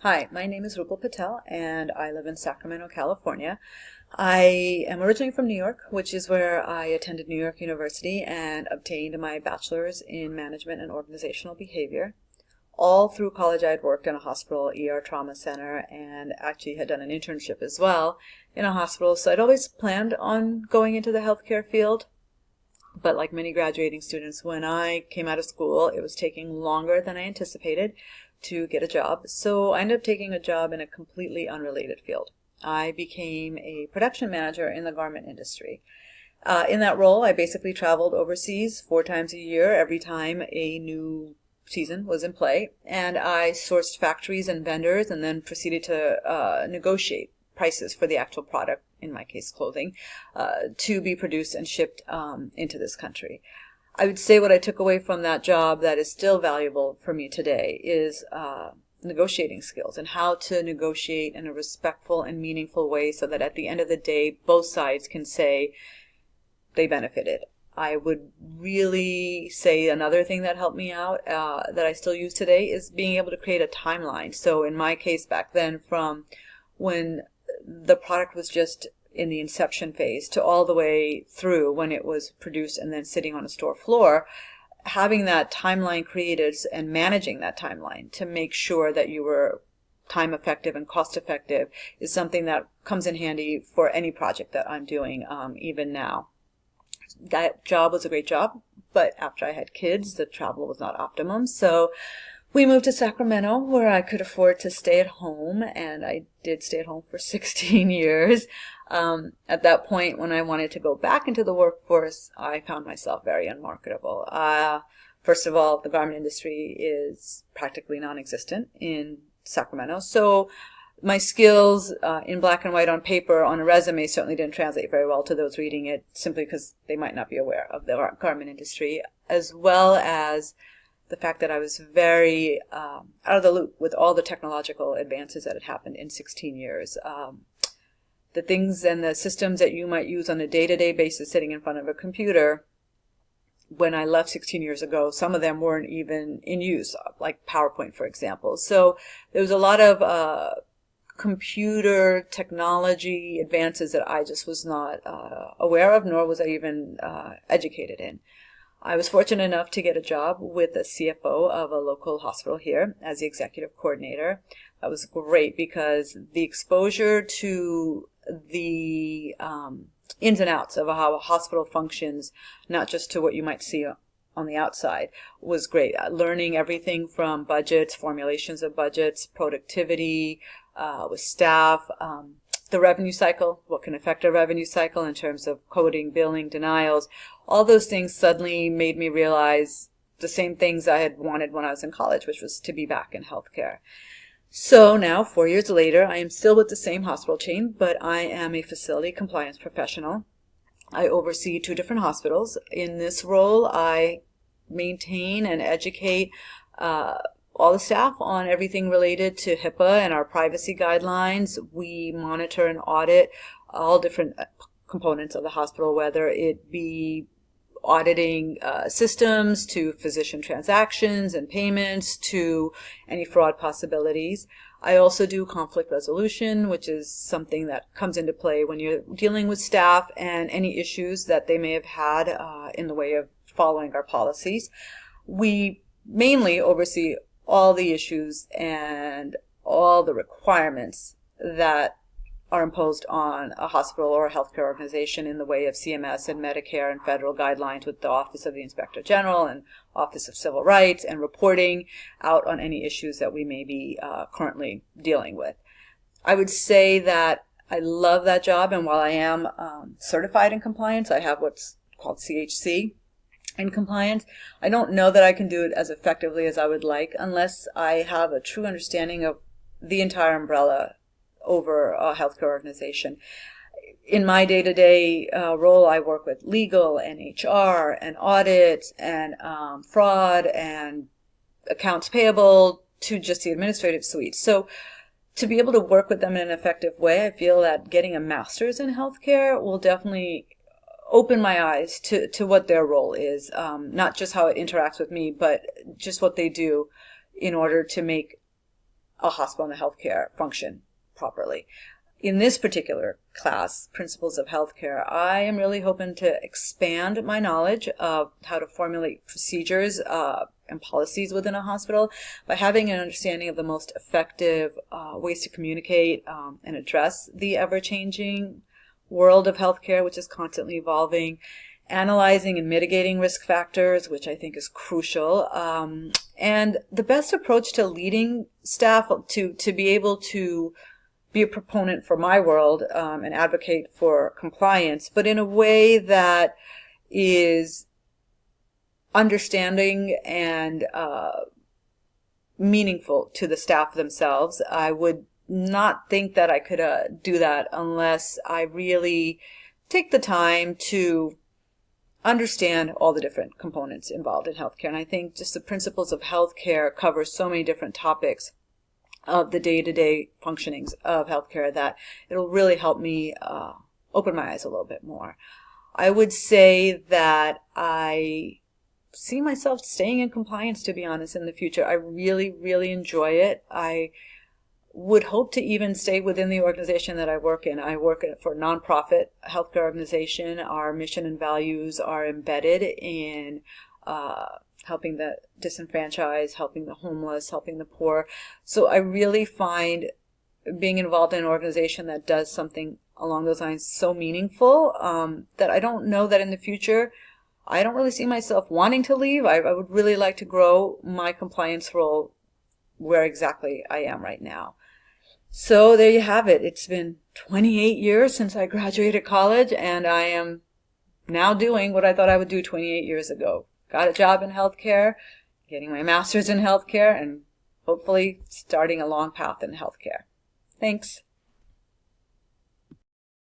Hi, my name is Roopal Patel and I live in Sacramento, California. I am originally from New York, which is where I attended New York University and obtained my bachelor's in management and organizational behavior. All through college, I had worked in a hospital ER trauma center and actually had done an internship as well in a hospital. So I'd always planned on going into the healthcare field. But like many graduating students, when I came out of school, it was taking longer than I anticipated to get a job. So I ended up taking a job in a completely unrelated field. I became a production manager in the garment industry. In that role, I basically traveled overseas 4 times a year every time a new season was in play. And I sourced factories and vendors and then proceeded to negotiate prices for the actual product, in my case clothing, to be produced and shipped into this country. I would say what I took away from that job that is still valuable for me today is negotiating skills and how to negotiate in a respectful and meaningful way so that at the end of the day, both sides can say they benefited. I would really say another thing that helped me out that I still use today is being able to create a timeline. So in my case back then, from when the product was just in the inception phase to all the way through when it was produced and then sitting on a store floor, having that timeline created and managing that timeline to make sure that you were time effective and cost effective is something that comes in handy for any project that I'm doing even now. That job was a great job, but after I had kids, the travel was not optimum. So we moved to Sacramento where I could afford to stay at home, and I did stay at home for 16 years. At that point, when I wanted to go back into the workforce, I found myself very unmarketable. First of all, the garment industry is practically non-existent in Sacramento, so my skills in black and white on paper on a resume certainly didn't translate very well to those reading it, simply because they might not be aware of the garment industry, as well as the fact that I was very out of the loop with all the technological advances that had happened in 16 years. The things and the systems that you might use on a day-to-day basis sitting in front of a computer, when I left 16 years ago, some of them weren't even in use, like PowerPoint, for example. So there was a lot of computer technology advances that I just was not aware of, nor was I even educated in. I was fortunate enough to get a job with the CFO of a local hospital here as the executive coordinator. That was great because the exposure to the ins and outs of how a hospital functions, not just to what you might see on the outside, was great. Learning everything from budgets, formulations of budgets, productivity with staff, the revenue cycle, what can affect a revenue cycle in terms of coding, billing, denials. All those things suddenly made me realize the same things I had wanted when I was in college, which was to be back in healthcare. So now, 4 years later, I am still with the same hospital chain, but I am a facility compliance professional. I oversee 2 different hospitals. In this role, I maintain and educate all the staff on everything related to HIPAA and our privacy guidelines. We monitor and audit all different components of the hospital, whether it be auditing systems to physician transactions and payments to any fraud possibilities. I also do conflict resolution, which is something that comes into play when you're dealing with staff and any issues that they may have had in the way of following our policies. We mainly oversee all the issues and all the requirements that are imposed on a hospital or a healthcare organization in the way of CMS and Medicare and federal guidelines with the Office of the Inspector General and Office of Civil Rights, and reporting out on any issues that we may be currently dealing with. I would say that I love that job, and while I am certified in compliance, I have what's called CHC in compliance. I don't know that I can do it as effectively as I would like unless I have a true understanding of the entire umbrella over a healthcare organization. In my day-to-day role, I work with legal and HR and audit and fraud and accounts payable to just the administrative suite. So to be able to work with them in an effective way, I feel that getting a master's in healthcare will definitely open my eyes to what their role is, not just how it interacts with me, but just what they do in order to make a hospital and a healthcare function properly. In this particular class, Principles of Healthcare, I am really hoping to expand my knowledge of how to formulate procedures and policies within a hospital by having an understanding of the most effective ways to communicate and address the ever-changing world of healthcare, which is constantly evolving, analyzing and mitigating risk factors, which I think is crucial, and the best approach to leading staff to be able to be a proponent for my world and advocate for compliance, but in a way that is understanding and meaningful to the staff themselves. I would not think that I could do that unless I really take the time to understand all the different components involved in healthcare. And I think just the Principles of Healthcare covers so many different topics of the day-to-day functionings of healthcare that it'll really help me open my eyes a little bit more. I would say that I see myself staying in compliance, to be honest, in the future. I really, really enjoy it. I would hope to even stay within the organization that I work in. I work for a nonprofit healthcare organization. Our mission and values are embedded in helping the disenfranchised, helping the homeless, helping the poor. So I really find being involved in an organization that does something along those lines so meaningful that I don't know that in the future, I don't really see myself wanting to leave. I would really like to grow my compliance role where exactly I am right now. So there you have it. It's been 28 years since I graduated college, and I am now doing what I thought I would do 28 years ago. Got a job in healthcare, getting my master's in healthcare, and hopefully starting a long path in healthcare. Thanks.